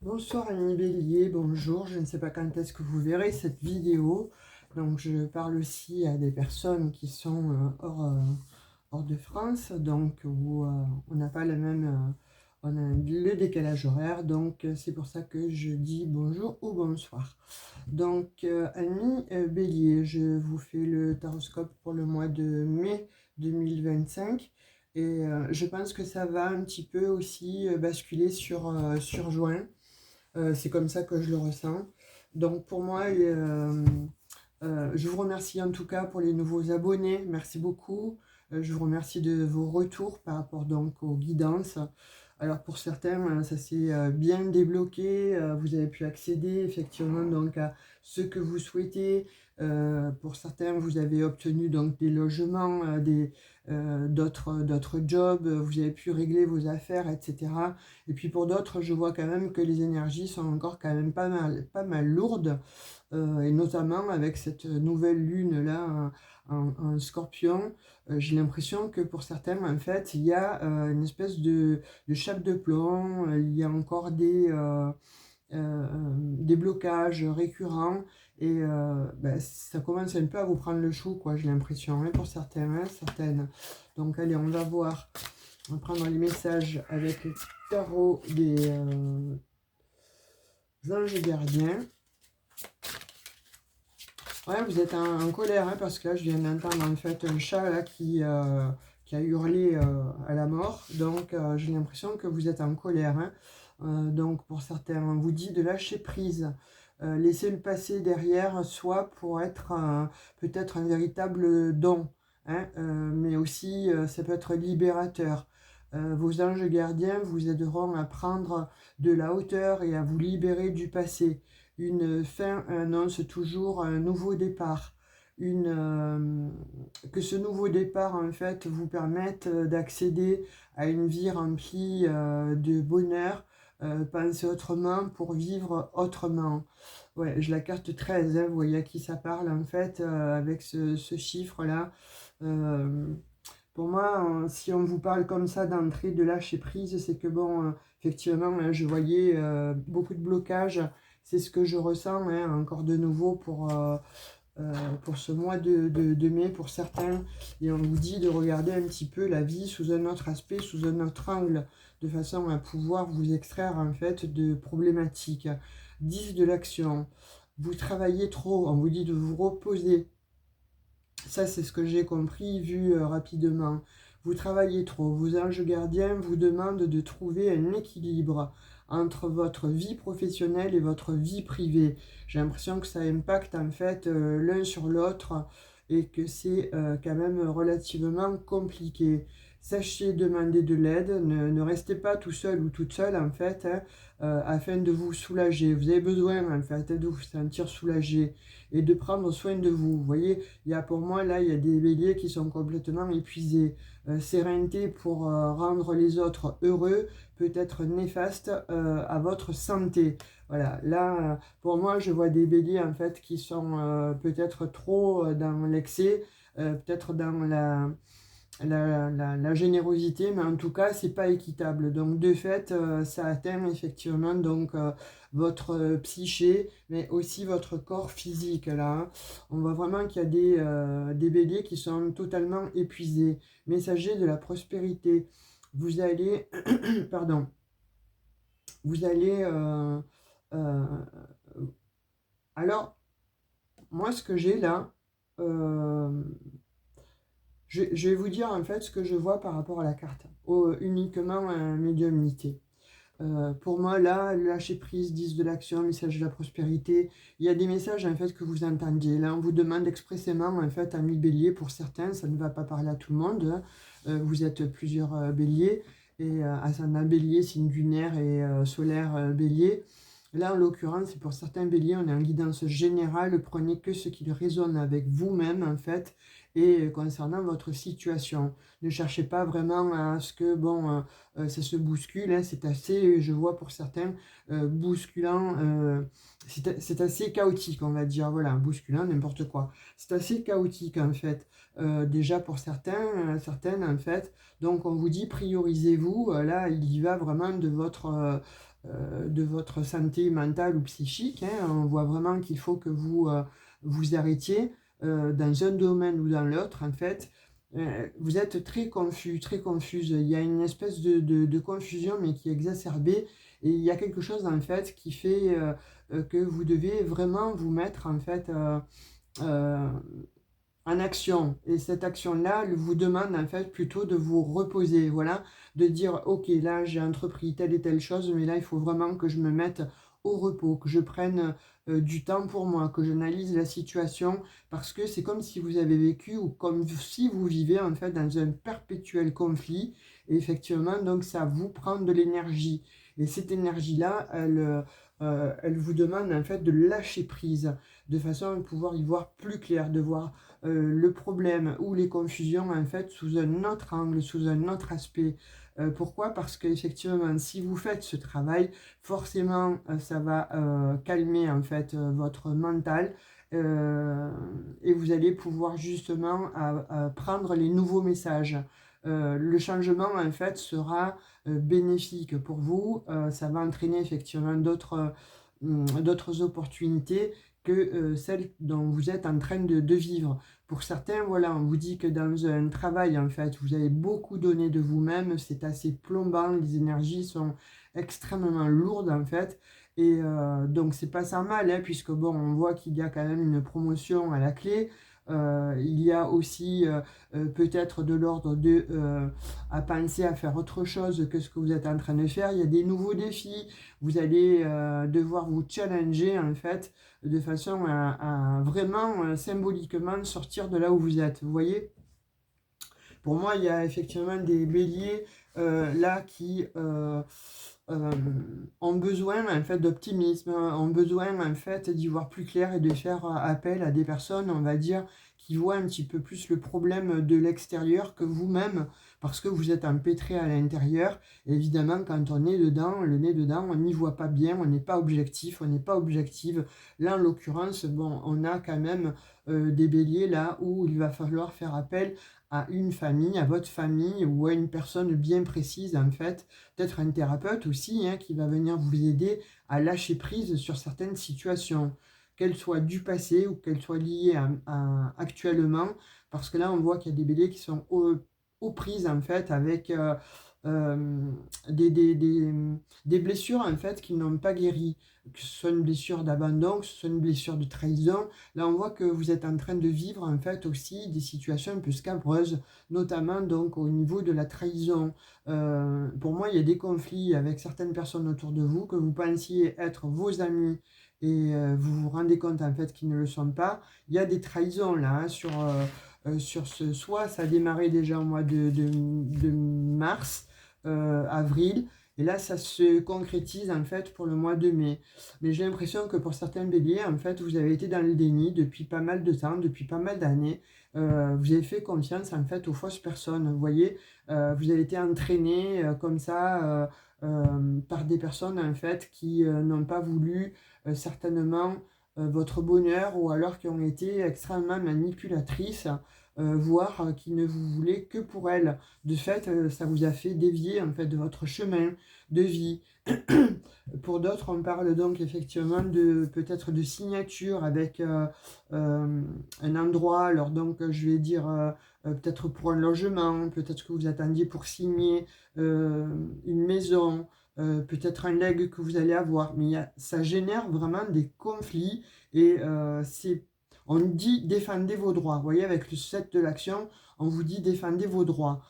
Bonsoir amis Bélier, bonjour, je ne sais pas quand est-ce que vous verrez cette vidéo, donc je parle aussi à des personnes qui sont hors de France, donc où on n'a pas le même, on a le décalage horaire, donc c'est pour ça que je dis bonjour ou bonsoir. Donc amis Bélier, je vous fais le taroscope pour le mois de mai 2025. Et je pense que ça va un petit peu aussi basculer sur juin. C'est comme ça que je le ressens. Donc pour moi, je vous remercie en tout cas pour les nouveaux abonnés. Merci beaucoup. Je vous remercie de vos retours par rapport donc aux guidances. Alors pour certains, ça s'est bien débloqué. Vous avez pu accéder effectivement donc à ce que vous souhaitez. Pour certains, vous avez obtenu donc des logements, d'autres jobs. Vous avez pu régler vos affaires, etc. Et puis pour d'autres, je vois quand même que les énergies sont encore quand même pas mal lourdes, et notamment avec cette nouvelle lune là en Scorpion. J'ai l'impression que pour certains, en fait, il y a une espèce de chape de plomb, il y a encore des blocages récurrents, et ben, ça commence un peu à vous prendre le chou, quoi, j'ai l'impression, hein, pour certains, hein, certaines. Donc allez, on va voir, on va prendre les messages avec le tarot des anges gardiens. Ouais, vous êtes en colère, hein, parce que là, je viens d'entendre en fait un chat là, qui a hurlé à la mort. Donc, j'ai l'impression que vous êtes en colère, hein. Donc, pour certains, on vous dit de lâcher prise. Laisser le passé derrière soi pour être peut-être un véritable don, hein, mais aussi, ça peut être libérateur. Vos anges gardiens vous aideront à prendre de la hauteur et à vous libérer du passé. Une fin annonce toujours un nouveau départ. Que ce nouveau départ, en fait, vous permette d'accéder à une vie remplie de bonheur, penser autrement pour vivre autrement. Ouais, j'ai la carte 13, hein, vous voyez à qui ça parle, en fait, avec ce chiffre-là. Euh, pour moi, si on vous parle comme ça d'entrée, de lâcher prise, c'est que bon, effectivement, hein, je voyais beaucoup de blocages. C'est ce que je ressens, hein, encore de nouveau pour ce mois de mai pour certains. Et on vous dit de regarder un petit peu la vie sous un autre aspect, sous un autre angle, de façon à pouvoir vous extraire en fait de problématiques. 10 de l'action. Vous travaillez trop, on vous dit de vous reposer. Ça, c'est ce que j'ai compris, vu rapidement. Vous travaillez trop. Vos anges gardiens vous demandent de trouver un équilibre entre votre vie professionnelle et votre vie privée. J'ai l'impression que ça impacte en fait l'un sur l'autre, et que c'est quand même relativement compliqué. Sachez demander de l'aide. Ne restez pas tout seul ou toute seule en fait, hein, afin de vous soulager. Vous avez besoin en fait de vous sentir soulagé et de prendre soin de vous. Vous voyez, il y a pour moi, là, il y a des béliers qui sont complètement épuisés. Sérénité pour rendre les autres heureux peut être néfaste à votre santé. Voilà, là, pour moi, je vois des béliers, en fait, qui sont peut-être trop dans l'excès, peut-être dans la générosité, mais en tout cas, c'est pas équitable. Donc, de fait, ça atteint effectivement donc votre psyché, mais aussi votre corps physique. Là, hein. On voit vraiment qu'il y a des béliers qui sont totalement épuisés. Messager de la prospérité. Vous allez, pardon, vous allez. Euh, alors, moi, ce que j'ai là, euh, je vais vous dire en fait ce que je vois par rapport à la carte, uniquement médiumnité. Pour moi, là, lâcher prise, 10 de l'action, message de la prospérité, il y a des messages en fait que vous entendiez. Là, on vous demande expressément, en fait, ami bélier, pour certains, ça ne va pas parler à tout le monde, hein. Vous êtes plusieurs béliers, et ascendant bélier, signe lunaire et solaire bélier. Là, en l'occurrence, c'est pour certains béliers, on est en guidance générale, prenez que ce qui résonne avec vous-même, en fait, et concernant votre situation. Ne cherchez pas vraiment à ce que, bon, ça se bouscule, hein, c'est assez, je vois pour certains, bousculant, c'est assez chaotique, on va dire, voilà, bousculant, n'importe quoi. C'est assez chaotique, en fait, déjà pour certains, certaines, en fait. Donc, on vous dit, priorisez-vous, là, il y va vraiment de votre santé mentale ou psychique, hein. On voit vraiment qu'il faut que vous vous arrêtiez dans un domaine ou dans l'autre, en fait. Vous êtes très confus, très confuse. Il y a une espèce de confusion, mais qui est exacerbée. Et il y a quelque chose, en fait, qui fait que vous devez vraiment vous mettre, en fait, euh, en action. Et cette action-là vous demande en fait plutôt de vous reposer, voilà, de dire ok, là j'ai entrepris telle et telle chose, mais là il faut vraiment que je me mette au repos, que je prenne du temps pour moi, que j'analyse la situation, parce que c'est comme si vous avez vécu ou comme si vous vivez en fait dans un perpétuel conflit, et effectivement donc ça vous prend de l'énergie. Et cette énergie-là, elle vous demande en fait de lâcher prise, de façon à pouvoir y voir plus clair, de voir le problème ou les confusions en fait sous un autre angle, sous un autre aspect. Pourquoi? Parce qu'effectivement, si vous faites ce travail, forcément, ça va calmer en fait votre mental, et vous allez pouvoir justement prendre les nouveaux messages. Le changement en fait sera bénéfique pour vous, ça va entraîner effectivement d'autres opportunités que celle dont vous êtes en train de vivre. Pour certains, voilà, on vous dit que dans un travail, en fait, vous avez beaucoup donné de vous-même, c'est assez plombant, les énergies sont extrêmement lourdes, en fait, et donc c'est pas ça mal, hein, puisque bon, on voit qu'il y a quand même une promotion à la clé. Il y a aussi peut-être de l'ordre de à penser à faire autre chose que ce que vous êtes en train de faire. Il y a des nouveaux défis, vous allez devoir vous challenger en fait de façon à vraiment symboliquement sortir de là où vous êtes. Vous voyez, pour moi, il y a effectivement des béliers là qui euh, ont besoin en fait d'optimisme, ont besoin en fait d'y voir plus clair et de faire appel à des personnes, on va dire, qui voient un petit peu plus le problème de l'extérieur que vous-même, parce que vous êtes empêtré à l'intérieur. Et évidemment, quand on est dedans, le nez dedans, on n'y voit pas bien, on n'est pas objectif, on n'est pas objective. Là, en l'occurrence, bon, on a quand même des béliers là où il va falloir faire appel à une famille, à votre famille ou à une personne bien précise en fait, peut-être un thérapeute aussi, hein, qui va venir vous aider à lâcher prise sur certaines situations, qu'elles soient du passé ou qu'elles soient liées actuellement, parce que là on voit qu'il y a des béliers qui sont aux prises en fait avec euh, des, des, des, des blessures en fait qui n'ont pas guéri, que ce soit une blessure d'abandon, que ce soit une blessure de trahison. Là on voit que vous êtes en train de vivre en fait aussi des situations un peu scabreuses, notamment donc au niveau de la trahison. Pour moi il y a des conflits avec certaines personnes autour de vous que vous pensiez être vos amis, et vous vous rendez compte en fait qu'ils ne le sont pas. Il y a des trahisons là, hein, sur ce, soit ça a démarré déjà au mois de mars, avril, et là ça se concrétise en fait pour le mois de mai. Mais j'ai l'impression que pour certains béliers, en fait, vous avez été dans le déni depuis pas mal de temps, depuis pas mal d'années. Vous avez fait confiance en fait aux fausses personnes. Vous voyez, vous avez été entraîné comme ça par des personnes en fait qui n'ont pas voulu certainement votre bonheur, ou alors qui ont été extrêmement manipulatrices, voire qui ne vous voulaient que pour elles. De fait, ça vous a fait dévier en fait de votre chemin de vie. Pour d'autres, on parle donc effectivement de peut-être de signature avec un endroit. Alors donc, je vais dire peut-être pour un logement, peut-être que vous attendiez pour signer une maison, peut-être un legs que vous allez avoir. Mais ça génère vraiment des conflits, et on dit défendez vos droits. Vous voyez, avec le 7 de l'action, on vous dit défendez vos droits.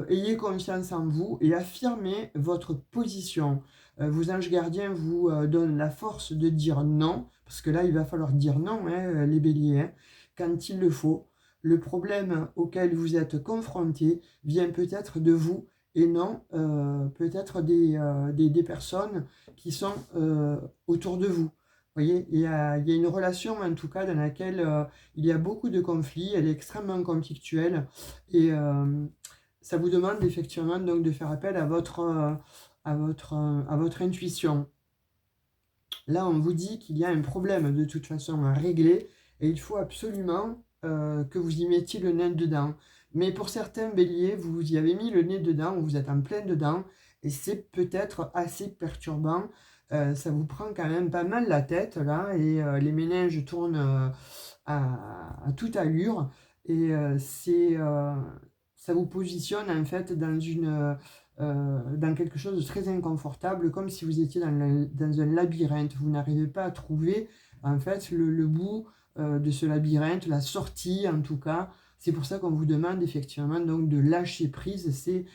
Ayez confiance en vous et affirmez votre position. Vos anges gardiens vous donnent la force de dire non, parce que là, il va falloir dire non, hein, les béliers, hein, quand il le faut. Le problème auquel vous êtes confronté vient peut-être de vous et non peut-être des personnes qui sont autour de vous. Vous voyez, il y a une relation en tout cas dans laquelle il y a beaucoup de conflits, elle est extrêmement conflictuelle et ça vous demande effectivement donc de faire appel à votre intuition. Là, on vous dit qu'il y a un problème de toute façon à régler et il faut absolument que vous y mettiez le nez dedans. Mais pour certains béliers, vous y avez mis le nez dedans, vous êtes en plein dedans et c'est peut-être assez perturbant. Ça vous prend quand même pas mal la tête là et les méninges tournent à toute allure et ça vous positionne en fait dans quelque chose de très inconfortable, comme si vous étiez dans un labyrinthe. Vous n'arrivez pas à trouver en fait le bout de ce labyrinthe, la sortie en tout cas. C'est pour ça qu'on vous demande effectivement donc de lâcher prise. C'est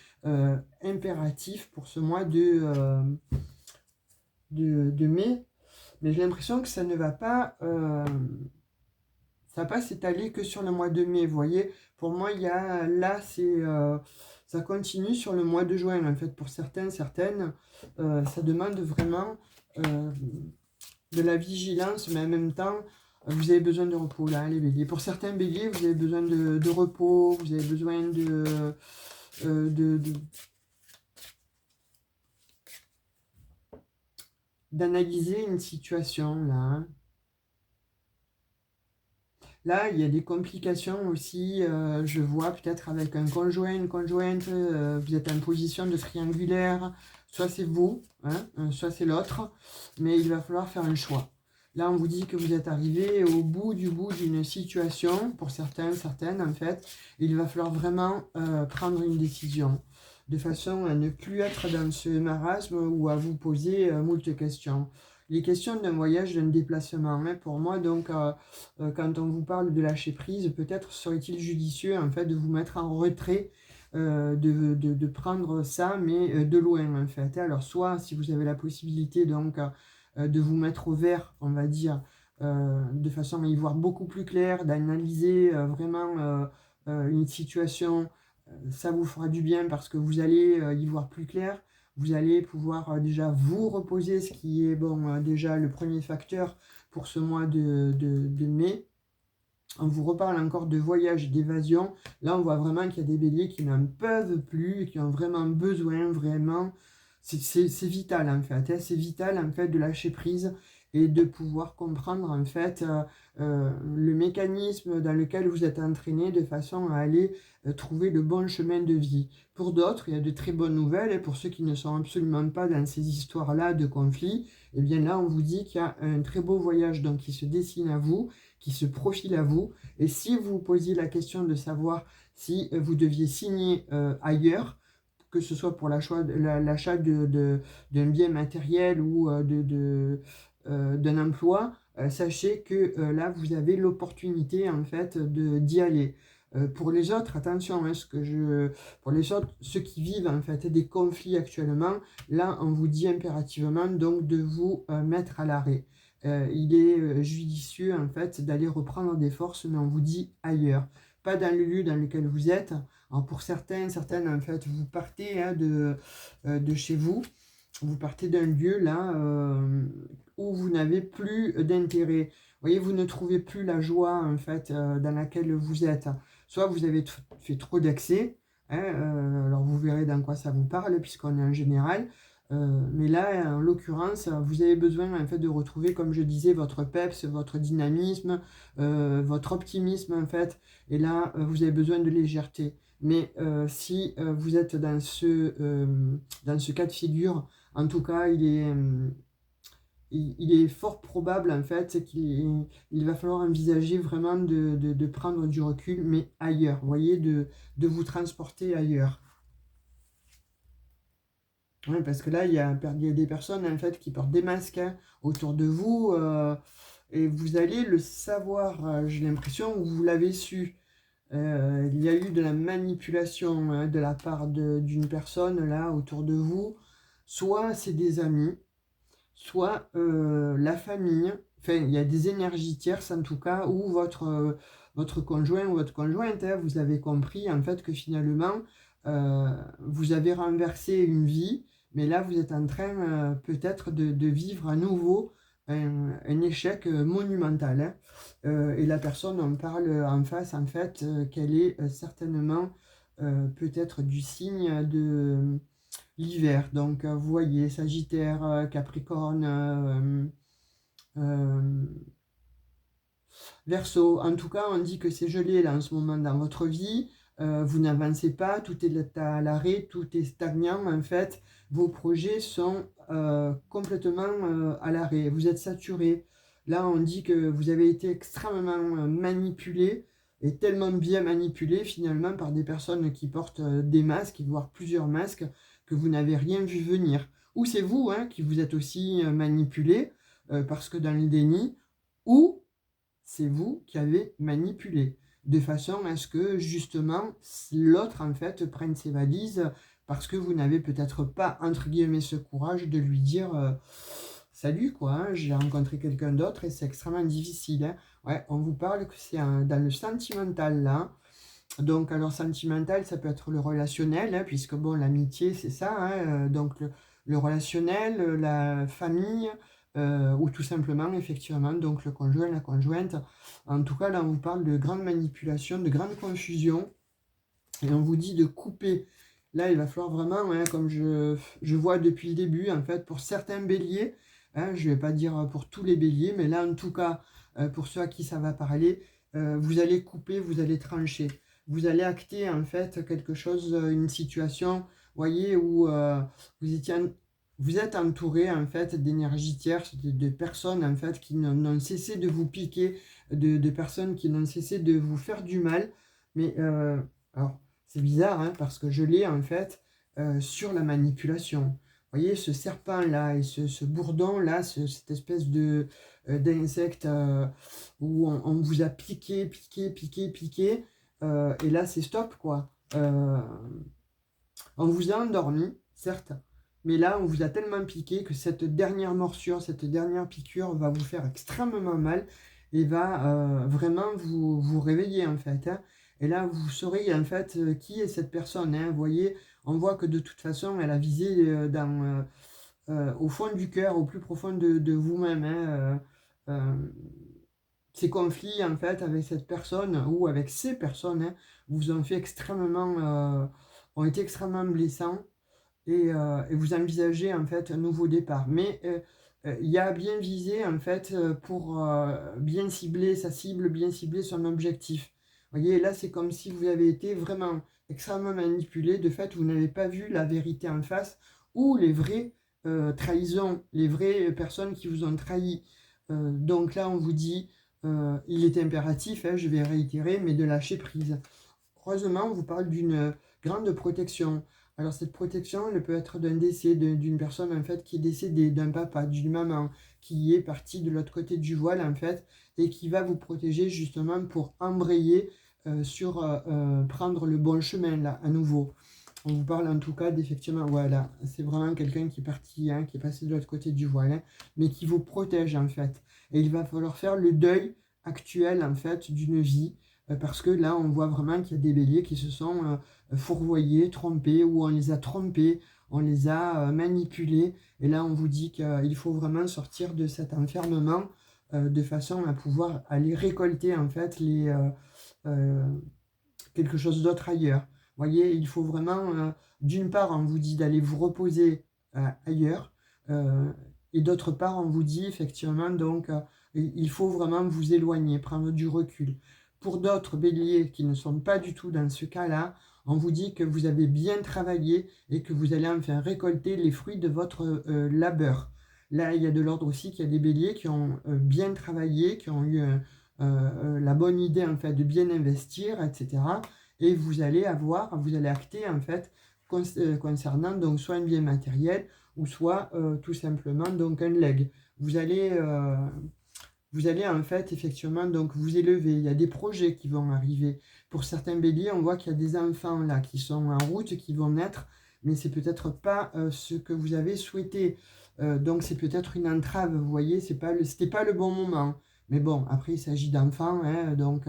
impératif pour ce mois de mai. Mais j'ai l'impression que ça ne va pas ça va pas s'étaler que sur le mois de mai, vous voyez. Pour moi, il y a là, ça continue sur le mois de juin. En fait, pour certains, certaines, ça demande vraiment euh, de la vigilance, mais en même temps, vous avez besoin de repos, là, les béliers. Pour certains béliers, vous avez besoin de repos, vous avez besoin euh, de, de- d'analyser une situation, là, hein. Là, il y a des complications aussi, je vois peut-être avec un conjoint, une conjointe, vous êtes en position de triangulaire, soit c'est vous, hein, soit c'est l'autre, mais il va falloir faire un choix. Là, on vous dit que vous êtes arrivé au bout d'une situation, pour certains, certaines en fait, il va falloir vraiment prendre une décision, de façon à ne plus être dans ce marasme ou à vous poser moult questions. Les questions d'un voyage, d'un déplacement, hein, pour moi, donc... quand on vous parle de lâcher prise, peut-être serait-il judicieux en fait de vous mettre en retrait, de prendre ça, mais de loin en fait. Alors soit si vous avez la possibilité donc de vous mettre au vert, on va dire, de façon à y voir beaucoup plus clair, d'analyser vraiment une situation, ça vous fera du bien parce que vous allez y voir plus clair. Vous allez pouvoir déjà vous reposer, ce qui est bon déjà le premier facteur pour ce mois de mai. On vous reparle encore de voyage, d'évasion. Là, on voit vraiment qu'il y a des béliers qui n'en peuvent plus et qui ont vraiment besoin, vraiment. C'est vital en fait, hein. C'est vital en fait de lâcher prise et de pouvoir comprendre en fait le mécanisme dans lequel vous êtes entraîné de façon à aller trouver le bon chemin de vie. Pour d'autres, il y a de très bonnes nouvelles et pour ceux qui ne sont absolument pas dans ces histoires-là de conflits, eh bien là, on vous dit qu'il y a un très beau voyage donc, qui se dessine à vous, qui se profile à vous. Et si vous posiez la question de savoir si vous deviez signer ailleurs, que ce soit pour l'achat d'un bien matériel ou d'un emploi, sachez que là, vous avez l'opportunité en fait d'y aller. Pour les autres, attention, hein, pour les autres, ceux qui vivent en fait des conflits actuellement, là, on vous dit impérativement donc de vous mettre à l'arrêt. Il est judicieux en fait d'aller reprendre des forces, mais on vous dit ailleurs, pas dans le lieu dans lequel vous êtes. Alors pour certains, certaines en fait, vous partez hein, de chez vous, vous partez d'un lieu là où vous n'avez plus d'intérêt. Vous voyez, vous ne trouvez plus la joie en fait dans laquelle vous êtes. Soit vous avez fait trop d'accès, hein, alors vous verrez dans quoi ça vous parle puisqu'on est en général. Mais là, en l'occurrence, vous avez besoin en fait de retrouver, comme je disais, votre peps, votre dynamisme, votre optimisme en fait. Et là, vous avez besoin de légèreté. Mais si vous êtes dans ce cas de figure, en tout cas, il est fort probable en fait qu'il va falloir envisager vraiment de prendre du recul, mais ailleurs, vous voyez, de vous transporter ailleurs. Ouais, parce que là, il y a des personnes en fait qui portent des masques hein, autour de vous et vous allez le savoir, j'ai l'impression, ou vous l'avez su. Il y a eu de la manipulation hein, de la part d'une personne là autour de vous. Soit c'est des amis, soit la famille. Enfin, il y a des énergies tierces en tout cas, ou votre conjoint ou votre conjointe. Hein, vous avez compris en fait que finalement, vous avez renversé une vie, mais là vous êtes en train peut-être de vivre à nouveau. un échec monumental, hein. Et la personne en parle en face, en fait, qu'elle est certainement peut-être du signe de l'hiver. Donc, vous voyez, Sagittaire, Capricorne, Verseau. En tout cas, on dit que c'est gelé là en ce moment dans votre vie. Vous n'avancez pas, tout est à l'arrêt, tout est stagnant en fait. Vos projets sont complètement à l'arrêt. Vous êtes saturé. Là, on dit que vous avez été extrêmement manipulé et tellement bien manipulé finalement par des personnes qui portent des masques, voire plusieurs masques, que vous n'avez rien vu venir. Ou c'est vous hein, qui vous êtes aussi manipulé parce que dans le déni, ou c'est vous qui avez manipulé, de façon à ce que justement l'autre en fait prenne ses valises parce que vous n'avez peut-être pas entre guillemets ce courage de lui dire salut quoi, hein, j'ai rencontré quelqu'un d'autre et c'est extrêmement difficile. Hein. Ouais, on vous parle que c'est dans le sentimental là. Donc alors sentimental ça peut être le relationnel, hein, puisque bon l'amitié c'est ça, hein, donc le relationnel, la famille, ou tout simplement effectivement donc le conjoint, la conjointe. En tout cas là on vous parle de grande manipulation, de grande confusion, et on vous dit de couper. Là il va falloir vraiment, hein, comme je vois depuis le début en fait pour certains béliers, hein, je ne vais pas dire pour tous les béliers, mais là en tout cas pour ceux à qui ça va parler, vous allez couper, vous allez trancher. Vous allez acter en fait quelque chose, une situation, voyez, où vous étiez vous êtes entouré en fait d'énergie tierce, de personnes en fait qui n'ont cessé de vous piquer, de personnes qui n'ont cessé de vous faire du mal. Mais alors c'est bizarre hein, parce que je l'ai en fait sur la manipulation. Vous voyez ce serpent là et ce bourdon là, cette espèce de d'insecte où on vous a piqué, piqué, piqué, piqué. Et là c'est stop quoi. On vous a endormi, certes, mais là, on vous a tellement piqué que cette dernière morsure, cette dernière piqûre va vous faire extrêmement mal et va vraiment vous réveiller, en fait. Hein. Et là, vous saurez, en fait, qui est cette personne. Hein. Vous voyez, on voit que de toute façon, elle a visé au fond du cœur, au plus profond de vous-même. Hein. Ces conflits, en fait, avec cette personne ou avec ces personnes, hein, vous ont fait ont été extrêmement blessants et vous envisagez en fait un nouveau départ. Mais il y a bien visé en fait pour bien cibler sa cible, bien cibler son objectif. Vous voyez, là c'est comme si vous avez été vraiment extrêmement manipulé. De fait, vous n'avez pas vu la vérité en face ou les vraies trahisons, les vraies personnes qui vous ont trahi. Donc là, on vous dit, il est impératif, hein, je vais réitérer, mais de lâcher prise. Heureusement, on vous parle d'une grande protection. Alors cette protection, elle peut être d'un décès, d'une personne en fait qui est décédée, d'un papa, d'une maman, qui est partie de l'autre côté du voile en fait, et qui va vous protéger justement pour embrayer prendre le bon chemin là, à nouveau. On vous parle en tout cas d'effectivement, voilà, c'est vraiment quelqu'un qui est parti, hein, qui est passé de l'autre côté du voile, hein, mais qui vous protège en fait. Et il va falloir faire le deuil actuel en fait d'une vie, parce que là on voit vraiment qu'il y a des béliers qui se sont fourvoyés, trompés, ou on les a trompés, on les a manipulés, et là on vous dit qu'il faut vraiment sortir de cet enfermement de façon à pouvoir aller récolter en fait euh, quelque chose d'autre ailleurs. Vous voyez, il faut vraiment, d'une part, on vous dit d'aller vous reposer ailleurs, et d'autre part, on vous dit effectivement, donc, il faut vraiment vous éloigner, prendre du recul. Pour d'autres béliers qui ne sont pas du tout dans ce cas-là, on vous dit que vous avez bien travaillé et que vous allez enfin récolter les fruits de votre labeur. Là, il y a de l'ordre aussi qu'il y a des béliers qui ont bien travaillé, qui ont eu la bonne idée en fait de bien investir, etc. Et vous allez acter en fait concernant donc soit un bien matériel ou soit tout simplement donc un leg. Vous allez, euh, vous allez en fait effectivement donc vous élever. Il y a des projets qui vont arriver. Pour certains béliers, on voit qu'il y a des enfants là qui sont en route, qui vont naître, mais c'est peut-être pas ce que vous avez souhaité. Donc c'est peut-être une entrave, vous voyez, c'était pas le bon moment. Mais bon, après il s'agit d'enfants, hein, donc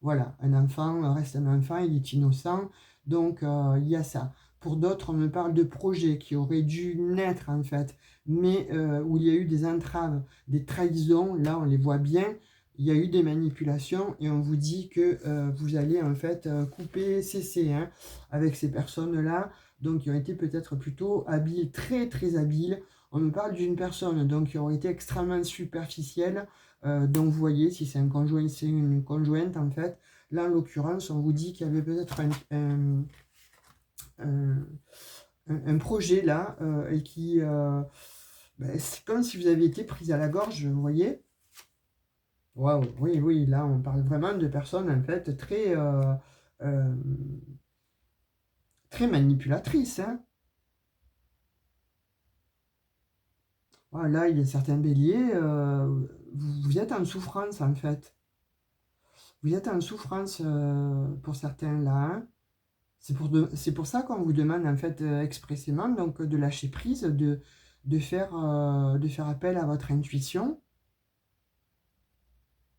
voilà, un enfant reste un enfant, il est innocent, donc il y a ça. Pour d'autres, on me parle de projets qui auraient dû naître en fait, mais où il y a eu des entraves, des trahisons, là on les voit bien, il y a eu des manipulations et on vous dit que vous allez en fait couper, cesser hein, avec ces personnes-là, donc qui ont été peut-être plutôt habiles, très très habiles. On me parle d'une personne donc qui aurait été extrêmement superficielle, donc vous voyez si c'est un conjoint, c'est une conjointe en fait. Là en l'occurrence, on vous dit qu'il y avait peut-être un, un projet là et qui ben, c'est comme si vous aviez été prise à la gorge, vous voyez. Waouh, oui, oui, là on parle vraiment de personnes en fait très euh, très manipulatrices. Hein. Voilà, il y a certains béliers, vous êtes en souffrance en fait. Vous êtes en souffrance pour certains là. Hein. C'est pour ça qu'on vous demande en fait expressément donc de lâcher prise, de faire appel à votre intuition.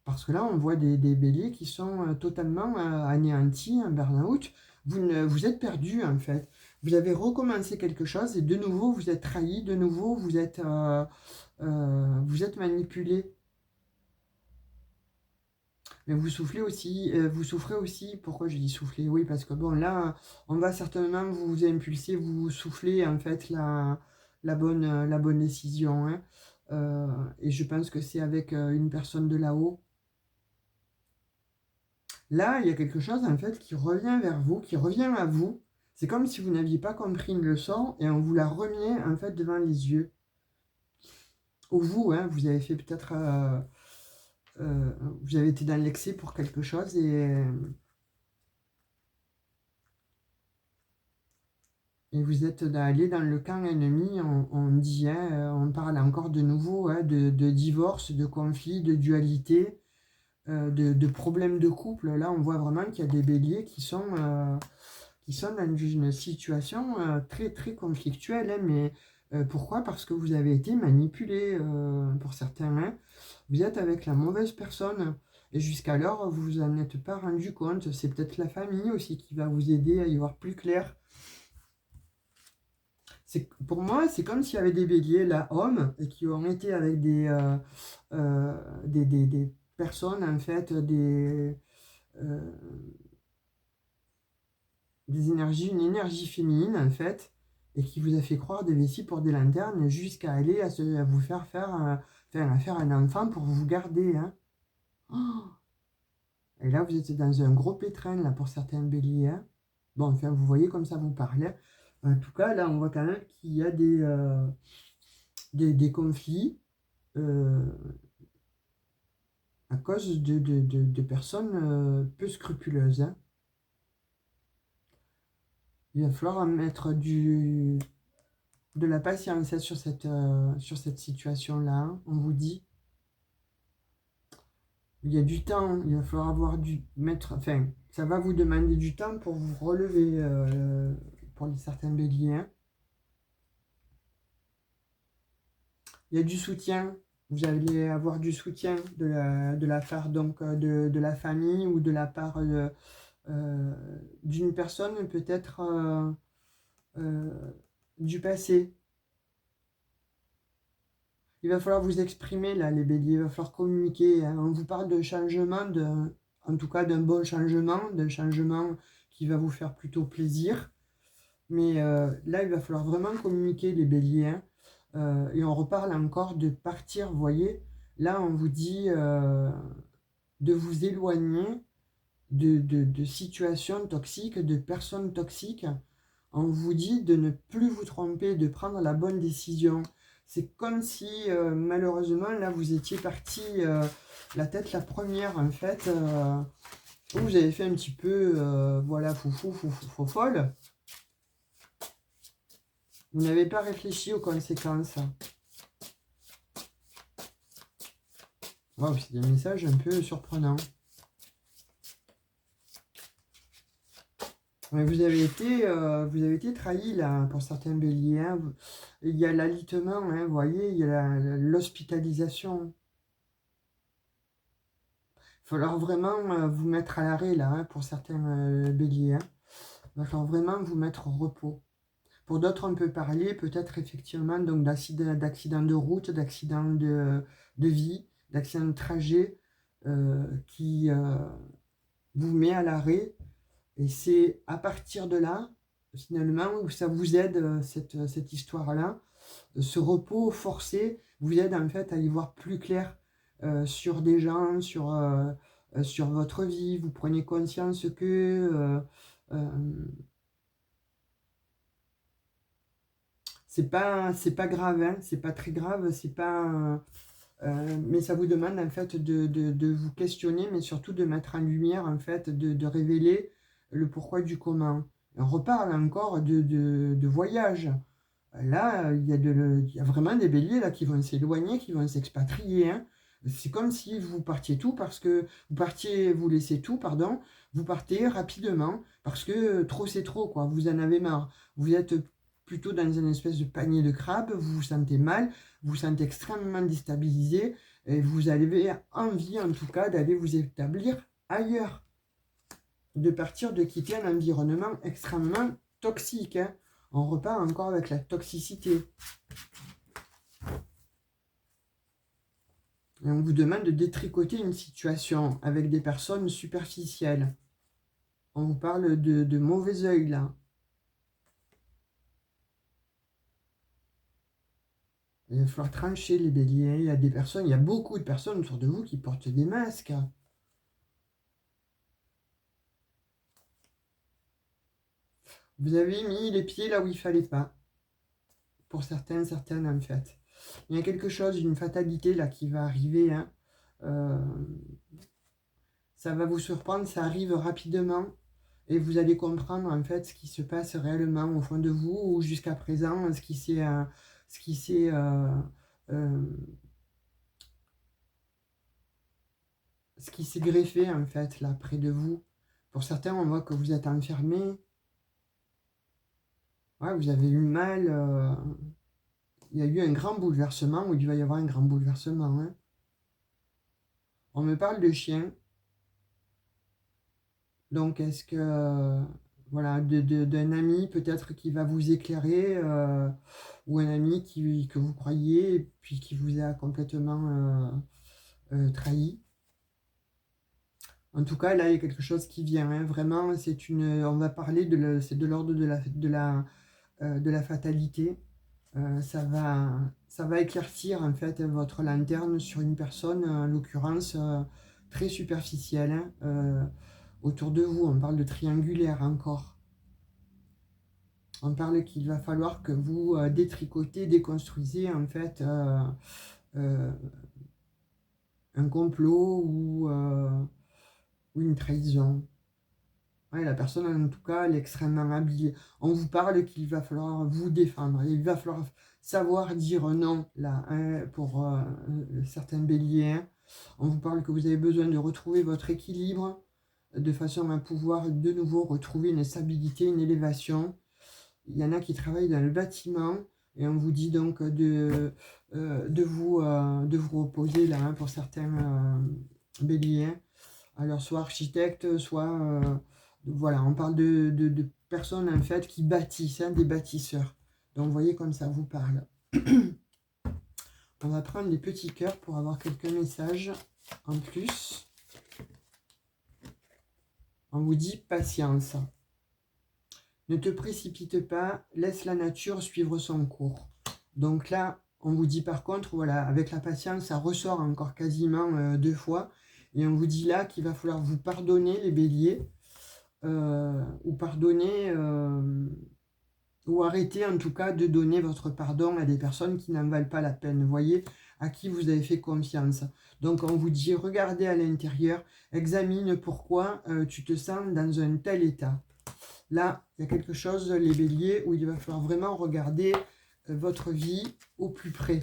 Parce que là, on voit des béliers qui sont totalement anéantis, un burn-out. Vous êtes perdu en fait. Vous avez recommencé quelque chose et de nouveau, vous êtes trahi, de nouveau, vous êtes manipulé. Mais vous soufflez aussi, vous souffrez aussi. Pourquoi je dis souffler? Oui, parce que bon, là, on va certainement vous impulser, vous souffler en fait la bonne décision. Hein. Et je pense que c'est avec une personne de là-haut. Là, il y a quelque chose en fait qui revient vers vous, qui revient à vous. C'est comme si vous n'aviez pas compris une leçon et on vous la remet en fait devant les yeux. Ou vous, hein, vous avez fait peut-être, vous avez été dans l'excès pour quelque chose et vous êtes allé dans le camp ennemi. On dit, hein, on parle encore de nouveau hein, de divorce, de conflit, de dualité, de problèmes de couple. Là, on voit vraiment qu'il y a des béliers qui sont dans une situation très très conflictuelle, hein, mais pourquoi? Parce que vous avez été manipulé pour certains. Hein. Vous êtes avec la mauvaise personne et jusqu'alors vous vous en êtes pas rendu compte. C'est peut-être la famille aussi qui va vous aider à y voir plus clair. Pour moi, c'est comme s'il y avait des béliers, là, hommes, et qui ont été avec des personnes, en fait, euh, des énergies, une énergie féminine en fait, et qui vous a fait croire des vessies pour des lanternes jusqu'à aller à vous à faire un enfant pour vous garder. Hein. Oh. Et là, vous êtes dans un gros pétrin là, pour certains béliers. Hein. Bon, enfin, vous voyez comme ça vous parlez. En tout cas, là, on voit quand même qu'il y a des conflits euh, à cause de personnes peu scrupuleuses. Hein. Il va falloir mettre de la patience sur cette situation-là. Hein. On vous dit, il y a du temps, il va falloir avoir enfin, ça va vous demander du temps pour vous relever pour certains béliers. Hein. Il y a du soutien, vous allez avoir du soutien de la part donc, de la famille ou de la part d'une personne peut-être euh, du passé. Il va falloir vous exprimer là, les béliers, il va falloir communiquer. Hein. On vous parle de changement, en tout cas d'un changement qui va vous faire plutôt plaisir. Mais là, il va falloir vraiment communiquer les béliers. Hein. Et on reparle encore de partir, vous voyez. Là, on vous dit de vous éloigner de situations toxiques, de personnes toxiques. On vous dit de ne plus vous tromper, de prendre la bonne décision. C'est comme si, malheureusement, là, vous étiez parti la tête la première, en fait. Vous avez fait un petit peu, voilà, foufou, folle. Vous n'avez pas réfléchi aux conséquences. Wow, c'est des messages un peu surprenants. Mais vous avez été trahi là pour certains béliers. Hein. Il y a l'alitement, hein, vous voyez, il y a l'hospitalisation. Il va falloir vraiment vous mettre à l'arrêt là hein, pour certains béliers. Hein. Il va falloir vraiment vous mettre au repos. Pour d'autres, on peut parler peut-être effectivement donc d'accident de route, d'accident de vie, d'accident de trajet qui vous met à l'arrêt. Et c'est à partir de là, finalement, où ça vous aide, cette histoire-là, ce repos forcé vous aide en fait à y voir plus clair sur des gens, sur votre vie. Vous prenez conscience que c'est pas grave, hein, c'est pas très grave, c'est pas. Mais ça vous demande en fait de vous questionner, mais surtout de mettre en lumière, en fait, de révéler le pourquoi du comment. On reparle encore de voyage. Là, il y a vraiment des béliers là, qui vont s'éloigner, qui vont s'expatrier. Hein. C'est comme si vous partiez tout parce que vous laissez tout, pardon, vous partez rapidement parce que trop c'est trop, quoi. Vous en avez marre. Vous êtes plutôt dans une espèce de panier de crabes, vous vous sentez mal, vous vous sentez extrêmement déstabilisé et vous avez envie, en tout cas, d'aller vous établir ailleurs, de partir, de quitter un environnement extrêmement toxique. Hein. On repart encore avec la toxicité. Et on vous demande de détricoter une situation avec des personnes superficielles. On vous parle de mauvais œil là. Il va falloir trancher les béliers. Il y a des personnes, il y a beaucoup de personnes autour de vous qui portent des masques. Vous avez mis les pieds là où il ne fallait pas. Pour certains, certaines en fait. Il y a quelque chose, une fatalité là qui va arriver. Hein. Ça va vous surprendre, ça arrive rapidement. Et vous allez comprendre en fait ce qui se passe réellement au fond de vous ou jusqu'à présent, ce qui s'est greffé en fait là près de vous. Pour certains, on voit que vous êtes enfermé. Ouais, vous avez eu mal. Il y a eu un grand bouleversement ou il va y avoir un grand bouleversement. Hein. On me parle de chien. Donc, est-ce que, voilà, d'un ami peut-être qui va vous éclairer, ou un ami que vous croyez, et puis qui vous a complètement trahi. En tout cas, là, il y a quelque chose qui vient. Hein. Vraiment, on va parler c'est de l'ordre de la fatalité. Ça va éclaircir en fait votre lanterne sur une personne, en l'occurrence, très superficielle. Hein. Autour de vous, on parle de triangulaire encore. On parle qu'il va falloir que vous détricotez, déconstruisez en fait un complot ou une trahison. Ouais, la personne en tout cas, elle est extrêmement habile. On vous parle qu'il va falloir vous défendre. Il va falloir savoir dire non là, hein, pour certains béliers. Hein. On vous parle que vous avez besoin de retrouver votre équilibre de façon à pouvoir de nouveau retrouver une stabilité, une élévation. Il y en a qui travaillent dans le bâtiment et on vous dit donc de vous reposer là, hein, pour certains béliers. Alors soit architecte, soit voilà, on parle de personnes en fait qui bâtissent, hein, des bâtisseurs. Donc vous voyez comme ça vous parle. On va prendre les petits cœurs pour avoir quelques messages en plus. On vous dit patience. Ne te précipite pas, laisse la nature suivre son cours. Donc là, on vous dit par contre, voilà, avec la patience, ça ressort encore quasiment 2 fois. Et on vous dit là qu'il va falloir vous pardonner les béliers, ou pardonner, ou arrêter en tout cas de donner votre pardon à des personnes qui n'en valent pas la peine. Vous voyez, à qui vous avez fait confiance. Donc on vous dit, regardez à l'intérieur, examine pourquoi tu te sens dans un tel état. Là, il y a quelque chose, les béliers, où il va falloir vraiment regarder votre vie au plus près.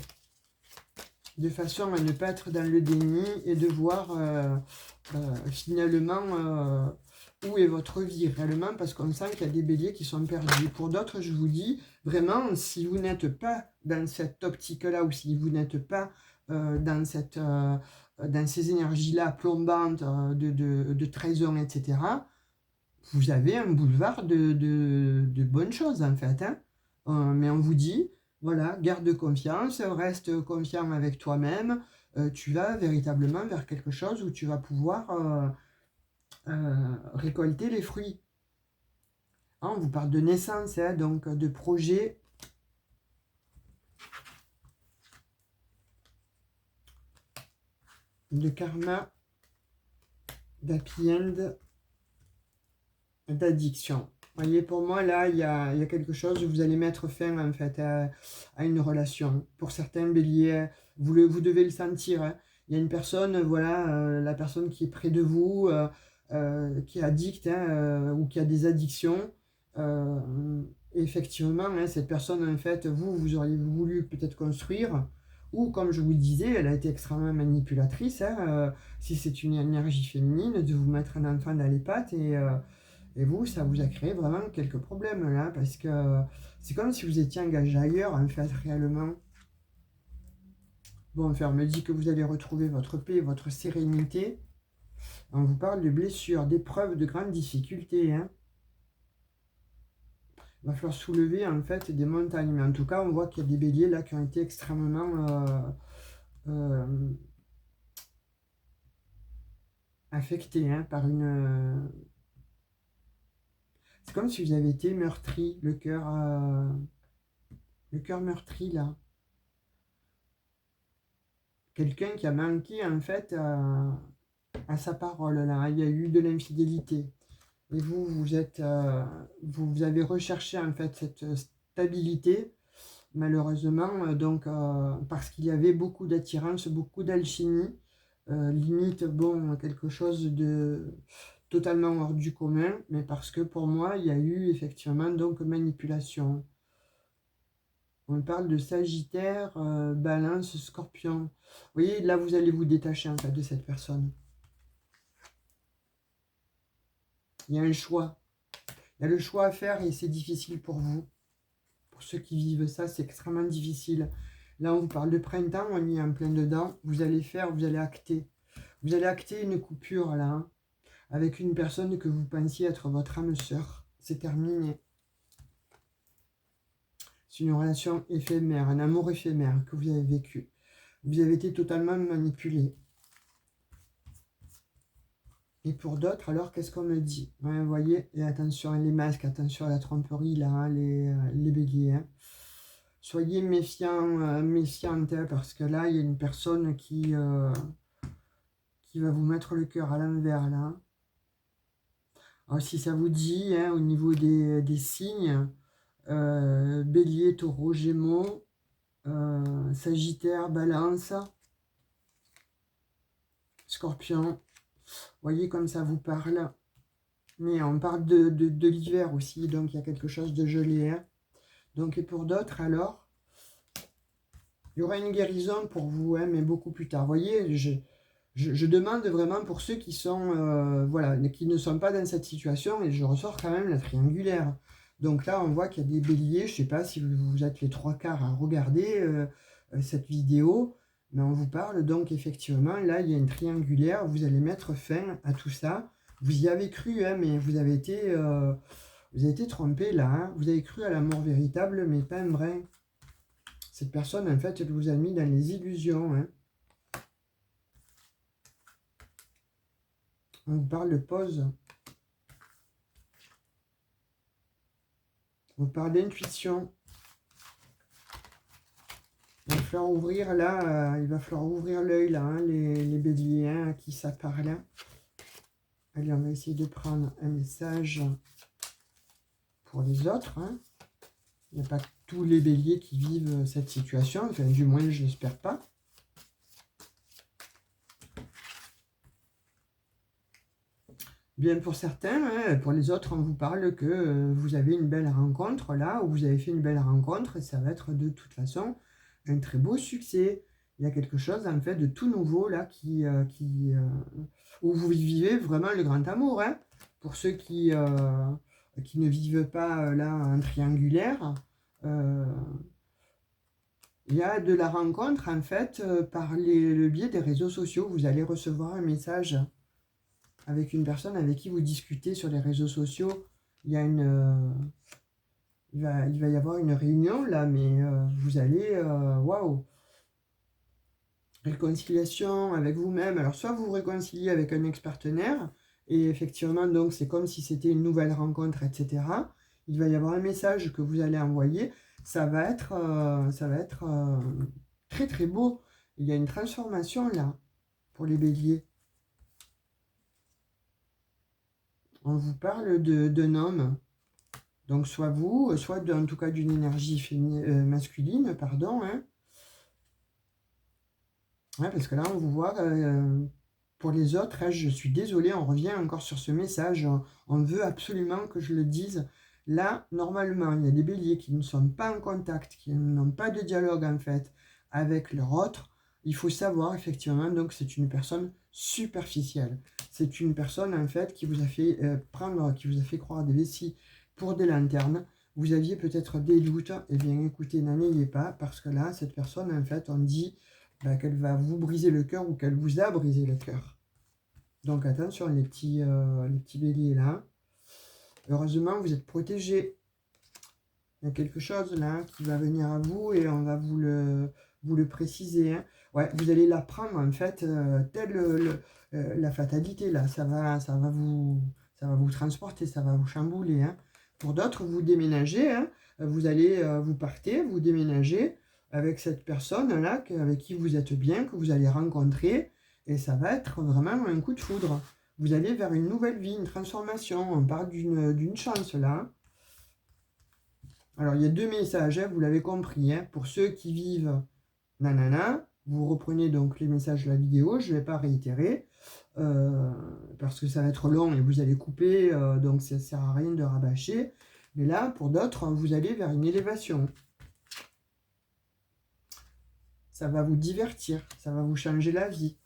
De façon à ne pas être dans le déni et de voir finalement où est votre vie réellement, parce qu'on sent qu'il y a des béliers qui sont perdus. Pour d'autres, je vous dis, vraiment, si vous n'êtes pas dans cette optique-là, ou si vous n'êtes pas dans ces énergies-là plombantes de trahison, etc., vous avez un boulevard de bonnes choses, en fait. Hein. Mais on vous dit, voilà, garde confiance, reste confiant avec toi-même, tu vas véritablement vers quelque chose où tu vas pouvoir récolter les fruits. Hein, on vous parle de naissance, hein, donc de projet. De karma, d'happy end, d'addiction. Vous voyez, pour moi, là, il y a quelque chose où vous allez mettre fin, en fait, à une relation. Pour certains béliers, vous devez le sentir. Hein. Il y a une personne, voilà, la personne qui est près de vous, qui est addicte, hein, ou qui a des addictions. Effectivement, hein, cette personne, en fait, vous auriez voulu peut-être construire, ou comme je vous le disais, elle a été extrêmement manipulatrice, hein, si c'est une énergie féminine, de vous mettre un enfant dans les pattes, et vous, ça vous a créé vraiment quelques problèmes, là, parce que c'est comme si vous étiez engagé ailleurs, en fait, réellement. Bon, enfin, on me dit que vous allez retrouver votre paix, votre sérénité. On vous parle de blessures, d'épreuves, de grandes difficultés, hein. Il va falloir soulever en fait des montagnes. Mais en tout cas, on voit qu'il y a des béliers là qui ont été extrêmement affectés, hein, par une... C'est comme si vous avez été meurtri, le cœur meurtri là. Quelqu'un qui a manqué en fait à sa parole là. Il y a eu de l'infidélité. Et vous êtes, vous avez recherché en fait cette stabilité. Malheureusement, donc, parce qu'il y avait beaucoup d'attirance, beaucoup d'alchimie, limite, bon, quelque chose de totalement hors du commun, mais parce que pour moi, il y a eu effectivement donc manipulation. On parle de Sagittaire, Balance, Scorpion. Vous voyez, là, vous allez vous détacher en fait de cette personne. Il y a un choix. Il y a le choix à faire et c'est difficile pour vous. Pour ceux qui vivent ça, c'est extrêmement difficile. Là, on vous parle de printemps, on y est en plein dedans. Vous allez faire, vous allez acter. Vous allez acter une coupure, là, hein, avec une personne que vous pensiez être votre âme sœur. C'est terminé. C'est une relation éphémère, un amour éphémère que vous avez vécu. Vous avez été totalement manipulé. Et pour d'autres, alors, qu'est-ce qu'on me dit? Ouais, vous voyez, et attention les masques, attention à la tromperie, là, hein, les béliers, hein. Soyez méfiants, méfiantes, hein, parce que là, il y a une personne qui va vous mettre le cœur à l'envers, là. Alors, si ça vous dit, hein, au niveau des signes, Bélier, Taureau, Gémeaux, Sagittaire, Balance, Scorpion, voyez comme ça vous parle. Mais on parle de l'hiver aussi, donc il y a quelque chose de gelé, hein. Donc, et pour d'autres, alors, il y aura une guérison pour vous, hein, mais beaucoup plus tard. Vous voyez, je demande vraiment pour ceux qui sont, voilà, qui ne sont pas dans cette situation, et je ressors quand même la triangulaire. Donc là, on voit qu'il y a des béliers, je ne sais pas si vous êtes les trois quarts à regarder cette vidéo, mais on vous parle donc effectivement, là, il y a une triangulaire, vous allez mettre fin à tout ça. Vous y avez cru, hein, mais vous avez été trompé là, hein. Vous avez cru à l'amour véritable, mais pas un brin. Cette personne, en fait, elle vous a mis dans les illusions, hein. On vous parle de pause. On vous parle d'intuition. Il va falloir ouvrir là, il va falloir ouvrir l'œil là, hein, les béliers, hein, à qui ça parle. Allez, on va essayer de prendre un message pour les autres, hein. Il n'y a pas tous les béliers qui vivent cette situation, enfin, du moins je l'espère pas. Bien pour certains, hein, pour les autres, on vous parle que vous avez une belle rencontre là, ou vous avez fait une belle rencontre, et ça va être de toute façon un très beau succès. Il y a quelque chose en fait de tout nouveau là où vous vivez vraiment le grand amour, hein. Pour ceux qui ne vivent pas là en triangulaire, il y a de la rencontre en fait par le biais des réseaux sociaux. Vous allez recevoir un message avec une personne avec qui vous discutez sur les réseaux sociaux. Il y a il va y avoir une réunion là, mais vous allez, waouh, réconciliation avec vous-même. Alors, soit vous vous réconciliez avec un ex-partenaire, et effectivement, donc, c'est comme si c'était une nouvelle rencontre, etc. Il va y avoir un message que vous allez envoyer. Ça va être très, très beau. Il y a une transformation là, pour les béliers. On vous parle d'un homme. Donc, soit vous, soit en tout cas d'une énergie masculine, pardon, hein. Ouais, parce que là, on vous voit, pour les autres, hein, je suis désolée, on revient encore sur ce message, on veut absolument que je le dise. Là, normalement, il y a des béliers qui ne sont pas en contact, qui n'ont pas de dialogue en fait avec leur autre. Il faut savoir effectivement, donc c'est une personne superficielle. C'est une personne en fait qui vous a fait qui vous a fait croire des vessies pour des lanternes. Vous aviez peut-être des doutes, eh bien écoutez, n'en ayez pas, parce que là, cette personne en fait, on dit qu'elle va vous briser le cœur ou qu'elle vous a brisé le cœur. Donc attention les petits béliers là. Heureusement, vous êtes protégés. Il y a quelque chose là qui va venir à vous et on va vous le préciser, hein. Ouais, vous allez l'apprendre en fait, telle la fatalité là. Ça va vous transporter, ça va vous chambouler, hein. Pour d'autres, vous déménagez, hein. Vous partez, vous déménagez avec cette personne-là avec qui vous êtes bien, que vous allez rencontrer, et ça va être vraiment un coup de foudre. Vous allez vers une nouvelle vie, une transformation. On parle d'une chance là. Alors, il y a deux messages, hein, vous l'avez compris, hein. Pour ceux qui vivent nanana, vous reprenez donc les messages de la vidéo, je ne vais pas réitérer, parce que ça va être long et vous allez couper, donc ça ne sert à rien de rabâcher. Mais là, pour d'autres, vous allez vers une élévation. Ça va vous divertir, ça va vous changer la vie.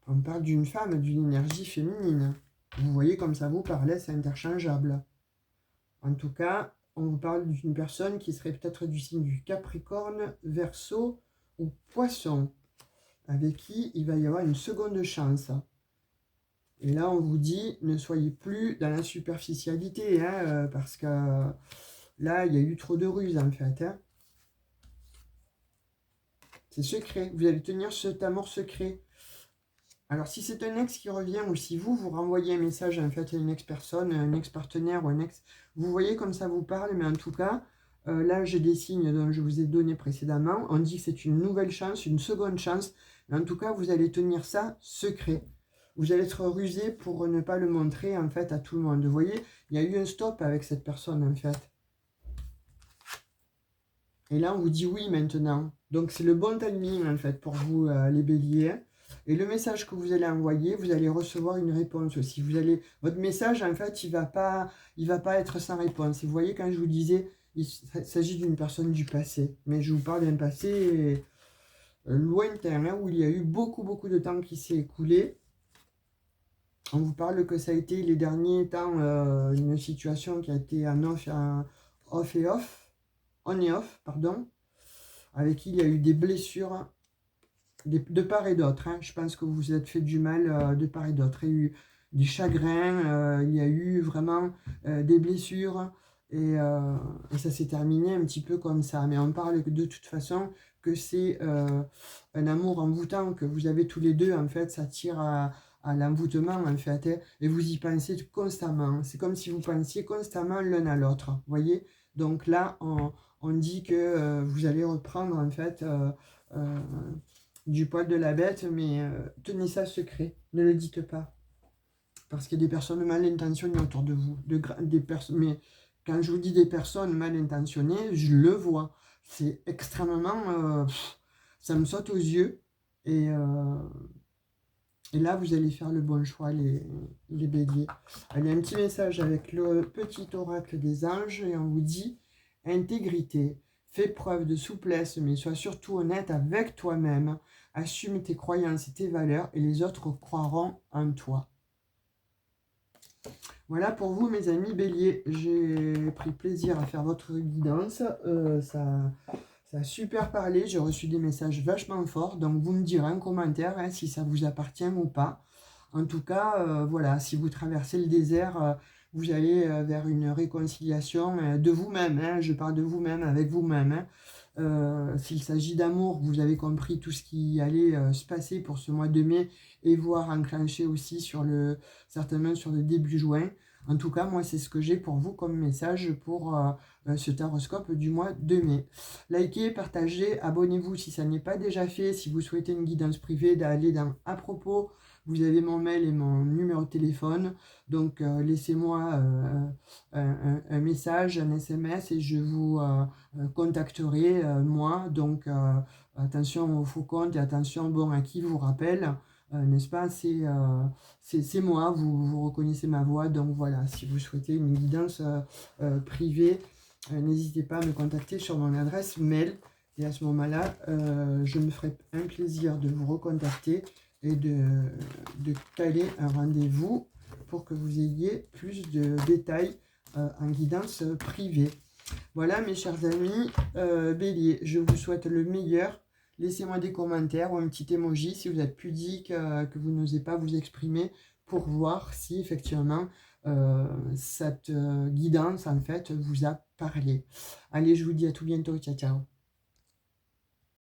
On parle d'une femme, d'une énergie féminine. Vous voyez comme ça vous parlait, c'est interchangeable. En tout cas, on vous parle d'une personne qui serait peut-être du signe du Capricorne, Verseau ou Poisson, avec qui il va y avoir une seconde chance. Et là, on vous dit, ne soyez plus dans la superficialité, hein, parce que là, il y a eu trop de ruses, en fait, hein. C'est secret, vous allez tenir cet amour secret. Alors, si c'est un ex qui revient, ou si vous renvoyez un message, en fait, à une ex-personne, un ex-partenaire ou un ex... Vous voyez comme ça vous parle, mais en tout cas, là, j'ai des signes dont je vous ai donné précédemment. On dit que c'est une nouvelle chance, une seconde chance. Mais en tout cas, vous allez tenir ça secret. Vous allez être rusé pour ne pas le montrer, en fait, à tout le monde. Vous voyez, il y a eu un stop avec cette personne, en fait. Et là, on vous dit oui maintenant. Donc, c'est le bon timing, en fait, pour vous, les béliers. Et le message que vous allez envoyer, vous allez recevoir une réponse aussi. Votre message, en fait, il va pas être sans réponse. Et vous voyez, quand je vous disais, il s'agit d'une personne du passé. Mais je vous parle d'un passé lointain, hein, où il y a eu beaucoup, beaucoup de temps qui s'est écoulé. On vous parle que ça a été les derniers temps une situation qui a été en off et off, on et off, pardon, avec qui il y a eu des blessures de part et d'autre, hein. Je pense que vous vous êtes fait du mal de part et d'autre. Il y a eu des chagrins, il y a eu vraiment des blessures, et ça s'est terminé un petit peu comme ça. Mais on parle de toute façon que c'est un amour envoûtant que vous avez tous les deux, en fait, ça tire à l'envoûtement, en fait, hein, et vous y pensez constamment. C'est comme si vous pensiez constamment l'un à l'autre, vous voyez. Donc là, on dit que vous allez reprendre, en fait, du poil de la bête, mais tenez ça secret, ne le dites pas. Parce qu'il y a des personnes mal intentionnées autour de vous. Mais quand je vous dis des personnes mal intentionnées, je le vois. C'est extrêmement... ça me saute aux yeux. Et là, vous allez faire le bon choix, les béliers. Allez, un petit message avec le petit oracle des anges, et on vous dit intégrité. Fais preuve de souplesse, mais sois surtout honnête avec toi-même. Assume tes croyances et tes valeurs, et les autres croiront en toi. Voilà pour vous, mes amis béliers. J'ai pris plaisir à faire votre guidance. Ça a super parlé. J'ai reçu des messages vachement forts. Donc, vous me direz en commentaire, hein, si ça vous appartient ou pas. En tout cas, voilà, si vous traversez le désert vous allez vers une réconciliation de vous-même, hein, je parle de vous-même, avec vous-même, hein. S'il s'agit d'amour, vous avez compris tout ce qui allait se passer pour ce mois de mai et voire enclencher aussi certainement sur le début juin. En tout cas, moi, c'est ce que j'ai pour vous comme message pour ce taroscope du mois de mai. Likez, partagez, abonnez-vous si ça n'est pas déjà fait. Si vous souhaitez une guidance privée, d'aller dans à propos. Vous avez mon mail et mon numéro de téléphone. Donc, laissez-moi un message, un SMS et je vous contacterai, moi. Donc, attention aux faux comptes et attention bon, à qui vous rappelle. N'est-ce pas? C'est moi, vous reconnaissez ma voix. Donc, voilà, si vous souhaitez une guidance privée, n'hésitez pas à me contacter sur mon adresse mail. Et à ce moment-là, je me ferai un plaisir de vous recontacter et de caler un rendez-vous pour que vous ayez plus de détails en guidance privée. Voilà mes chers amis, Bélier, je vous souhaite le meilleur. Laissez-moi des commentaires ou un petit emoji si vous êtes pudique, que vous n'osez pas vous exprimer pour voir si effectivement cette guidance en fait vous a parlé. Allez, je vous dis à tout bientôt, ciao ciao.